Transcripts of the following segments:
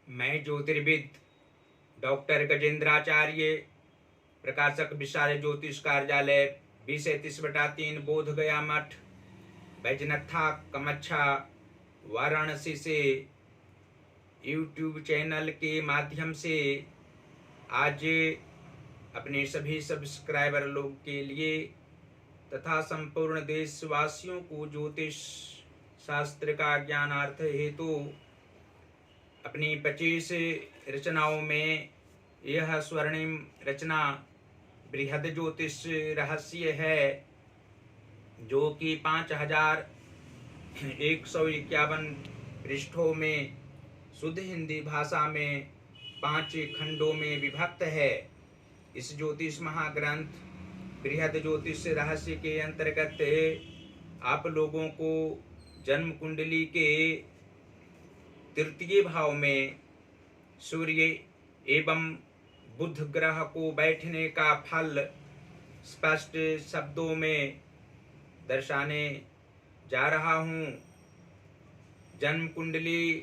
मैं ज्योतिर्विद डॉक्टर गजेंद्राचार्य, प्रकाशक विशाल ज्योतिष कार्यालय 20-31/3 बोध गया मठ, बैजनाथा कमच्छा, वाराणसी से यूट्यूब चैनल के माध्यम से आज अपने सभी सब्सक्राइबर लोग के लिए तथा संपूर्ण देशवासियों को ज्योतिष शास्त्र का ज्ञानार्थ हेतु अपनी 25 रचनाओं में यह स्वर्णिम रचना बृहद ज्योतिष रहस्य है, जो कि 5151 पृष्ठों में शुद्ध हिंदी भाषा में 5 खंडों में विभक्त है। इस ज्योतिष महाग्रंथ बृहद ज्योतिष रहस्य के अंतर्गत आप लोगों को जन्म कुंडली के तृतीय भाव में सूर्य एवं बुध ग्रह को बैठने का फल स्पष्ट शब्दों में दर्शाने जा रहा हूँ। जन्म कुंडली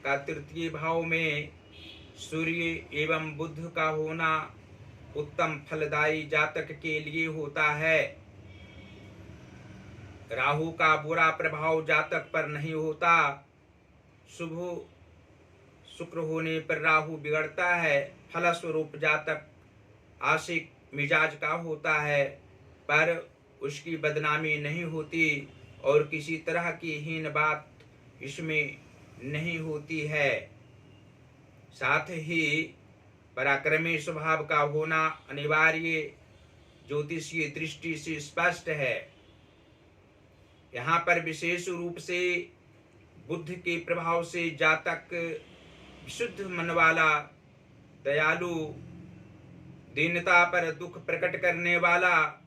का तृतीय भाव में सूर्य एवं बुध का होना उत्तम फलदायी जातक के लिए होता है। राहु का बुरा प्रभाव जातक पर नहीं होता। शुभ शुक्र होने पर राहु बिगड़ता है। फलस्वरूप जातक आशिक मिजाज का होता है, पर उसकी बदनामी नहीं होती और किसी तरह की हीन बात इसमें नहीं होती है। साथ ही पराक्रमी स्वभाव का होना अनिवार्य ज्योतिषीय दृष्टि से स्पष्ट है। यहाँ पर विशेष रूप से बुद्ध के प्रभाव से जातक विशुद्ध मन वाला, दयालु, दीनता पर दुख प्रकट करने वाला,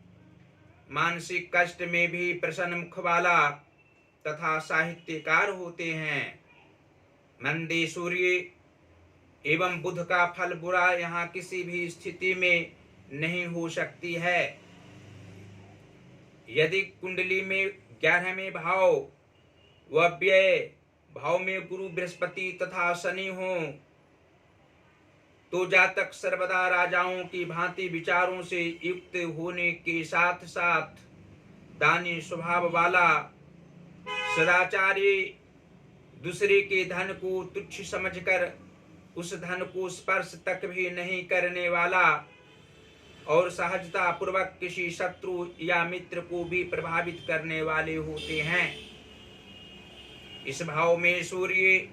मानसिक कष्ट में भी प्रसन्न मुख वाला तथा साहित्यकार होते हैं। मंदे सूर्य एवं बुध का फल बुरा यहाँ किसी भी स्थिति में नहीं हो सकती है। यदि कुंडली में 11वें भाव व व्यय भाव में गुरु बृहस्पति तथा शनि हो, तो जातक सर्वदा राजाओं की भांति विचारों से युक्त होने के साथ साथ दानी स्वभाव वाला, सदाचारी, दूसरे के धन को तुच्छ समझकर उस धन को स्पर्श तक भी नहीं करने वाला और सहजता पूर्वक किसी शत्रु या मित्र को भी प्रभावित करने वाले होते हैं। इस भाव में सूर्य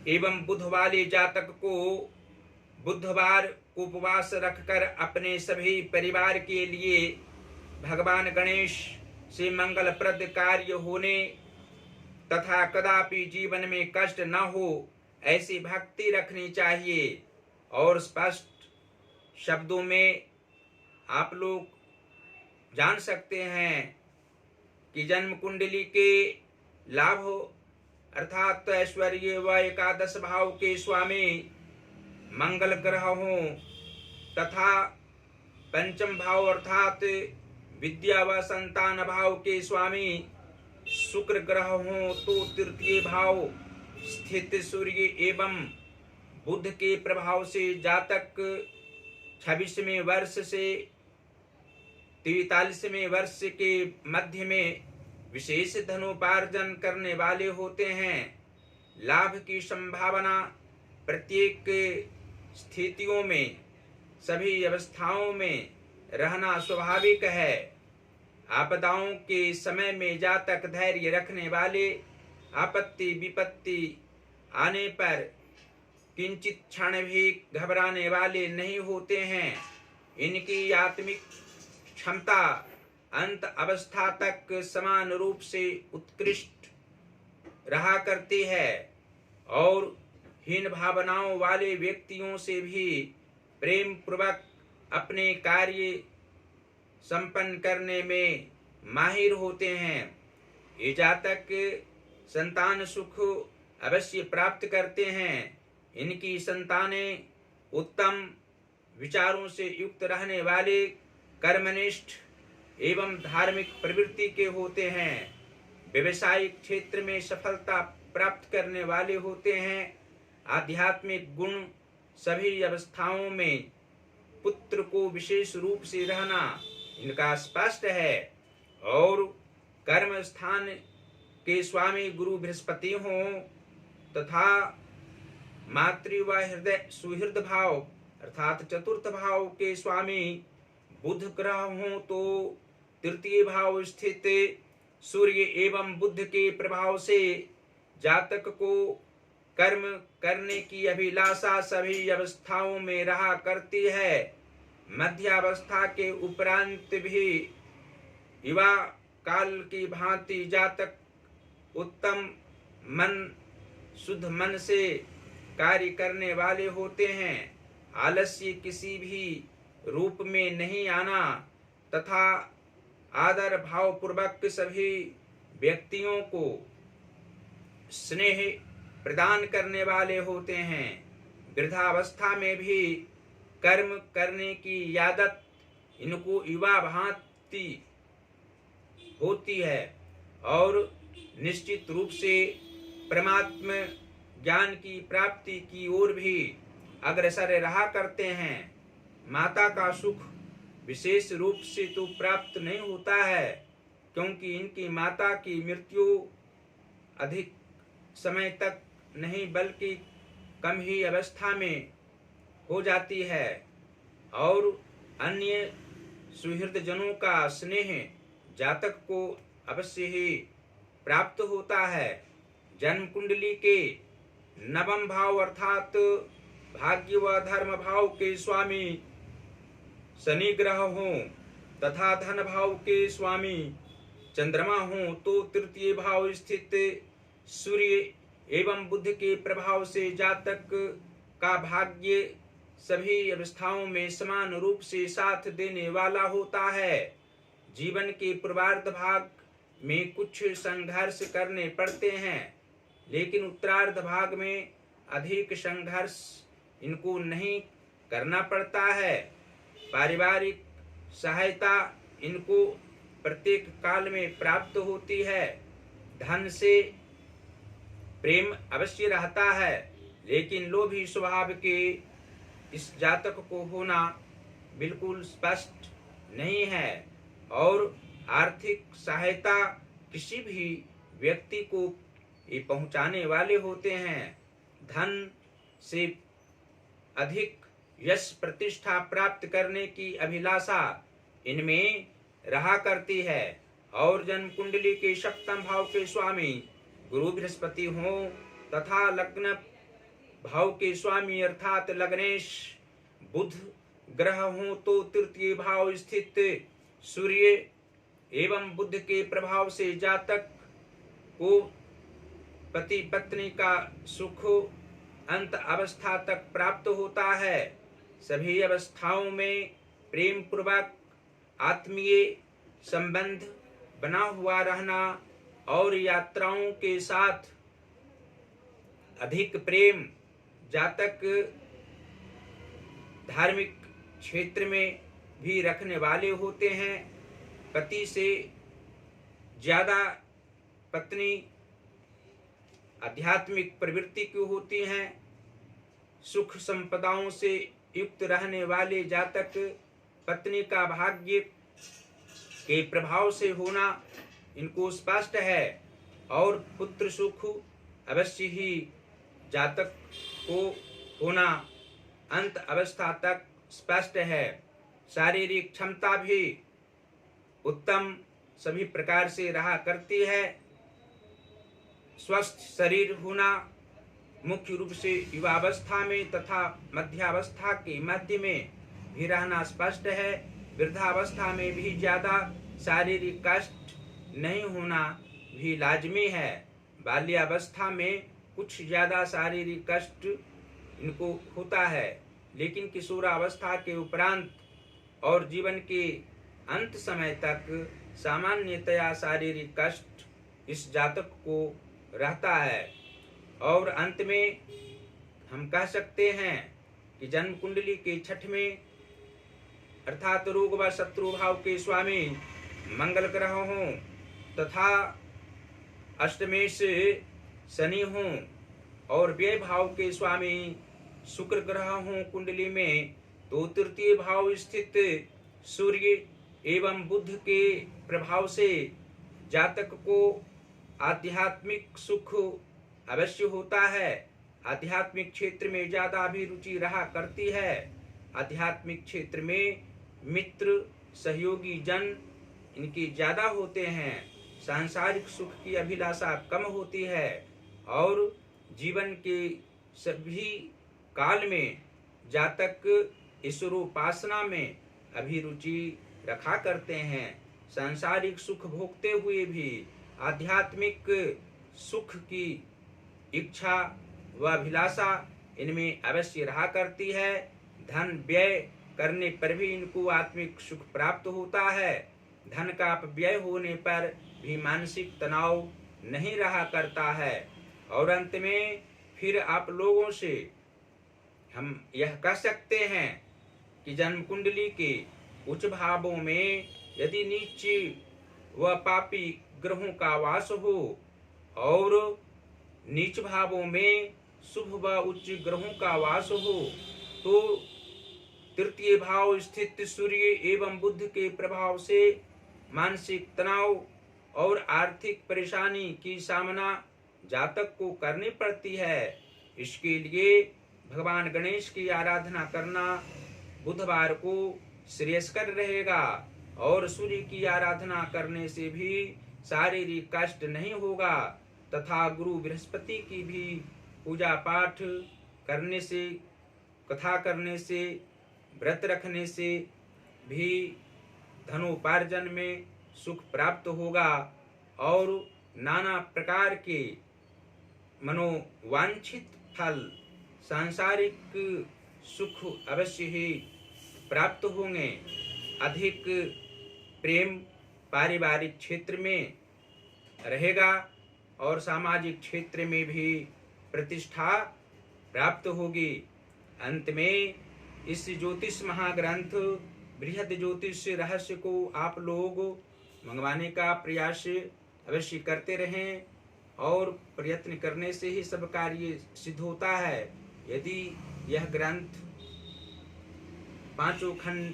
एवं बुध वाले जातक को बुधवार को उपवास रखकर अपने सभी परिवार के लिए भगवान गणेश से मंगलप्रद कार्य होने तथा कदापि जीवन में कष्ट न हो ऐसी भक्ति रखनी चाहिए। और स्पष्ट शब्दों में आप लोग जान सकते हैं कि जन्म कुंडली के लाभ अर्थात ऐश्वर्य व एकादश भाव के स्वामी मंगल ग्रह हों तथा पंचम भाव अर्थात विद्या व संतान भाव के स्वामी शुक्र ग्रह हों, तो तृतीय भाव स्थित सूर्य एवं बुध के प्रभाव से जातक 26वें वर्ष से 43वें वर्ष के मध्य में विशेष धनोपार्जन करने वाले होते हैं। लाभ की संभावना प्रत्येक स्थितियों में, सभी अवस्थाओं में रहना स्वाभाविक है। आपदाओं के समय में जातक धैर्य रखने वाले, आपत्ति विपत्ति आने पर किंचित क्षण भी घबराने वाले नहीं होते हैं। इनकी आत्मिक क्षमता अंत अवस्था तक समान रूप से उत्कृष्ट रहा करती है और हीन भावनाओं वाले व्यक्तियों से भी प्रेम पूर्वक अपने कार्य संपन्न करने में माहिर होते हैं। ये जातक संतान सुख अवश्य प्राप्त करते हैं। इनकी संतानें उत्तम विचारों से युक्त रहने वाले, कर्मनिष्ठ एवं धार्मिक प्रवृत्ति के होते हैं। व्यवसायिक क्षेत्र में सफलता प्राप्त करने वाले होते हैं। आध्यात्मिक गुण सभी अवस्थाओं में पुत्र को विशेष रूप से रहना इनका स्पष्ट है। और कर्म स्थान के स्वामी गुरु बृहस्पति हों तथा मातृ व हृदय सुहृद भाव अर्थात चतुर्थ भाव के स्वामी बुध ग्रह हों तो तृतीय भाव स्थित सूर्य एवं बुध के प्रभाव से जातक को कर्म करने की अभिलाषा सभी अवस्थाओं में रहा करती है। मध्यावस्था के उपरांत भी युवा काल की भांति जातक उत्तम मन शुद्ध मन से कार्य करने वाले होते हैं। आलस्य किसी भी रूप में नहीं आना तथा आदर भाव पूर्वक सभी व्यक्तियों को स्नेह प्रदान करने वाले होते हैं। वृद्धावस्था में भी कर्म करने की आदत इनको युवा भांति होती है और निश्चित रूप से परमात्मा ज्ञान की प्राप्ति की ओर भी अग्रसर रहा करते हैं। माता का सुख विशेष रूप से तो प्राप्त नहीं होता है, क्योंकि इनकी माता की मृत्यु अधिक समय तक नहीं बल्कि कम ही अवस्था में हो जाती है और अन्य सुहृद जनों का स्नेह जातक को अवश्य ही प्राप्त होता है। जन्म कुंडली के नवम भाव अर्थात भाग्य व धर्म भाव के स्वामी शनि ग्रह हों तथा धन भाव के स्वामी चंद्रमा हों तो तृतीय भाव स्थित सूर्य एवं बुध के प्रभाव से जातक का भाग्य सभी अवस्थाओं में समान रूप से साथ देने वाला होता है। जीवन के पूर्वार्ध भाग में कुछ संघर्ष करने पड़ते हैं, लेकिन उत्तरार्ध भाग में अधिक संघर्ष इनको नहीं करना पड़ता है। पारिवारिक सहायता इनको प्रत्येक काल में प्राप्त होती है। धन से प्रेम अवश्य रहता है, लेकिन लोभी स्वभाव के इस जातक को होना बिल्कुल स्पष्ट नहीं है और आर्थिक सहायता किसी भी व्यक्ति को ये पहुंचाने वाले होते हैं। धन से अधिक यश प्रतिष्ठा प्राप्त करने की अभिलाषा इनमें रहा करती है और जन्म कुंडली के सप्तम भाव के स्वामी गुरु बृहस्पति हों तथा लग्न भाव के स्वामी अर्थात लग्नेश बुध ग्रह हों तो तृतीय भाव स्थित सूर्य एवं बुध के प्रभाव से जातक को पति पत्नी का सुख अंत अवस्था तक प्राप्त होता है। सभी अवस्थाओं में प्रेम पूर्वक आत्मीय संबंध बना हुआ रहना और यात्राओं के साथ अधिक प्रेम जातक धार्मिक क्षेत्र में भी रखने वाले होते हैं। पति से ज्यादा पत्नी आध्यात्मिक प्रवृत्ति की होती हैं। सुख संपदाओं से युक्त रहने वाले जातक पत्नी का भाग्य के प्रभाव से होना इनको स्पष्ट है और पुत्र सुख अवश्य ही जातक को होना अंत अवस्था तक स्पष्ट है। शारीरिक क्षमता भी उत्तम सभी प्रकार से रहा करती है। स्वस्थ शरीर होना मुख्य रूप से युवावस्था में तथा मध्यावस्था के मध्य में भी रहना स्पष्ट है। वृद्धावस्था में भी ज्यादा शारीरिक कष्ट नहीं होना भी लाजमी है। बाल्यावस्था में कुछ ज्यादा शारीरिक कष्ट इनको होता है, लेकिन किशोरावस्था के उपरांत और जीवन के अंत समय तक सामान्यतया शारीरिक कष्ट इस जातक को रहता है। और अंत में हम कह सकते हैं कि जन्म कुंडली के छठवें अर्थात रोग व शत्रु भाव के स्वामी मंगल ग्रह हों तथा अष्टमेश शनि हों और व्यय भाव के स्वामी शुक्र ग्रह हों कुंडली में, तो तृतीय भाव स्थित सूर्य एवं बुध के प्रभाव से जातक को आध्यात्मिक सुख अवश्य होता है। आध्यात्मिक क्षेत्र में ज्यादा अभिरुचि रहा करती है। आध्यात्मिक क्षेत्र में मित्र सहयोगी जन इनके ज्यादा होते हैं। सांसारिक सुख की अभिलाषा कम होती है और जीवन के सभी काल में जातक ईश्वरोपासना में अभिरुचि रखा करते हैं। सांसारिक सुख भोगते हुए भी आध्यात्मिक सुख की इच्छा व अभिलाषा इनमें अवश्य रहा करती है। धन व्यय करने पर भी इनको आत्मिक सुख प्राप्त होता है। धन का अपव्यय होने पर भी मानसिक तनाव नहीं रहा करता है। और अंत में फिर आप लोगों से हम यह कह सकते हैं कि जन्म कुंडली के उच्च भावों में यदि नीच व पापी ग्रहों का वास हो और नीच भावों में शुभ व उच्च ग्रहों का वास हो, तो तृतीय भाव स्थित सूर्य एवं बुध के प्रभाव से मानसिक तनाव और आर्थिक परेशानी की सामना जातक को करनी पड़ती है। इसके लिए भगवान गणेश की आराधना करना बुधवार को श्रेयस्कर रहेगा और सूर्य की आराधना करने से भी शारीरिक कष्ट नहीं होगा तथा गुरु बृहस्पति की भी पूजा पाठ करने से, कथा करने से, व्रत रखने से भी धनोपार्जन में सुख प्राप्त होगा और नाना प्रकार के मनोवांछित फल सांसारिक सुख अवश्य ही प्राप्त होंगे। अधिक प्रेम पारिवारिक क्षेत्र में रहेगा और सामाजिक क्षेत्र में भी प्रतिष्ठा प्राप्त होगी। अंत में इस ज्योतिष महाग्रंथ बृहद ज्योतिष रहस्य को आप लोग मंगवाने का प्रयास अवश्य करते रहें और प्रयत्न करने से ही सब कार्य सिद्ध होता है। यदि यह ग्रंथ पांचों खंड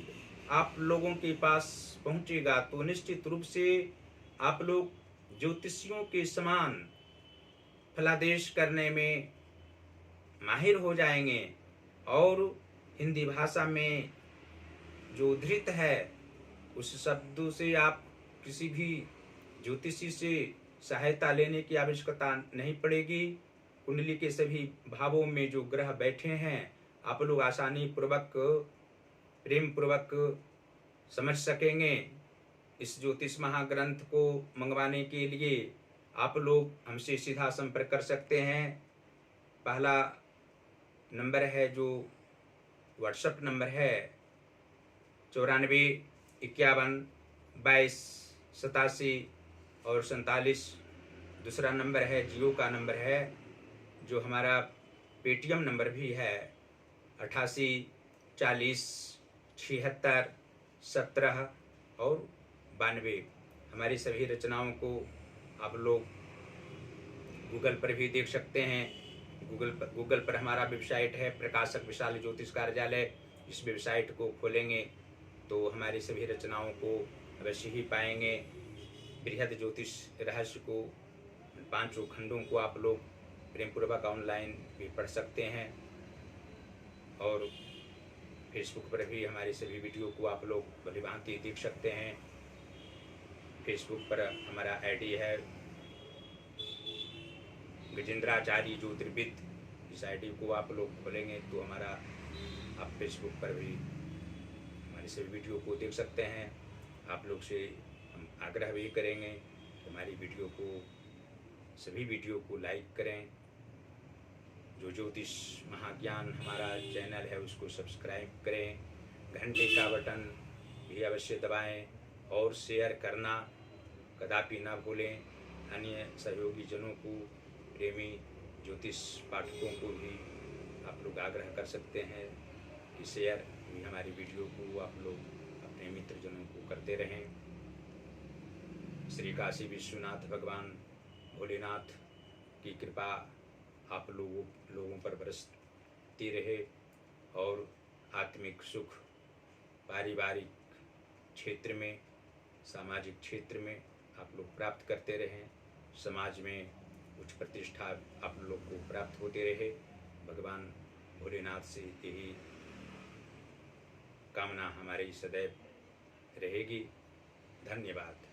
आप लोगों के पास पहुंचेगा तो निश्चित रूप से आप लोग ज्योतिषियों के समान फलादेश करने में माहिर हो जाएंगे और हिंदी भाषा में जो धृत है उस शब्दों से आप किसी भी ज्योतिषी से सहायता लेने की आवश्यकता नहीं पड़ेगी। कुंडली के सभी भावों में जो ग्रह बैठे हैं आप लोग आसानी पूर्वक प्रेम पूर्वक समझ सकेंगे। इस ज्योतिष महाग्रंथ को मंगवाने के लिए आप लोग हमसे सीधा संपर्क कर सकते हैं। पहला नंबर है जो व्हाट्सएप नंबर है 94512287 दूसरा नंबर है जियो का नंबर है जो हमारा पेटीएम नंबर भी है 88407617 और 92। हमारी सभी रचनाओं को आप लोग गूगल पर भी देख सकते हैं। गूगल पर हमारा वेबसाइट है प्रकाशक विशाल ज्योतिष कार्यालय। इस वेबसाइट को खोलेंगे तो हमारी सभी रचनाओं को अवश्य ही पाएंगे। बृहद ज्योतिष रहस्य को पांचों खंडों को आप लोग प्रेम पूर्वक ऑनलाइन भी पढ़ सकते हैं और फेसबुक पर भी हमारी सभी वीडियो को आप लोग भलीभांति देख सकते हैं। फेसबुक पर हमारा आईडी है गजेंद्राचार्य ज्योतिर्विद। इस आईडी को आप लोग खोलेंगे तो हमारा आप फेसबुक पर भी हमारी सभी वीडियो को देख सकते हैं। आप लोग से हम आग्रह भी करेंगे कि हमारी वीडियो को सभी वीडियो को लाइक करें। जो ज्योतिष महाज्ञान हमारा चैनल है उसको सब्सक्राइब करें। घंटे का बटन भी अवश्य दबाएं और शेयर करना कदापि ना भूलें। अन्य सहयोगी जनों को, प्रेमी ज्योतिष पाठकों को भी आप लोग आग्रह कर सकते हैं कि शेयर भी हमारी वीडियो को आप लोग अपने मित्रजनों को करते रहें। श्री काशी विश्वनाथ भगवान भोलेनाथ की कृपा आप लोगों पर बरसती रहे और आत्मिक सुख पारिवारिक क्षेत्र में, सामाजिक क्षेत्र में आप लोग प्राप्त करते रहें। समाज में उच्च प्रतिष्ठा आप लोग को प्राप्त होते रहे। भगवान भोलेनाथ से यही कामना हमारी सदैव रहेगी। धन्यवाद।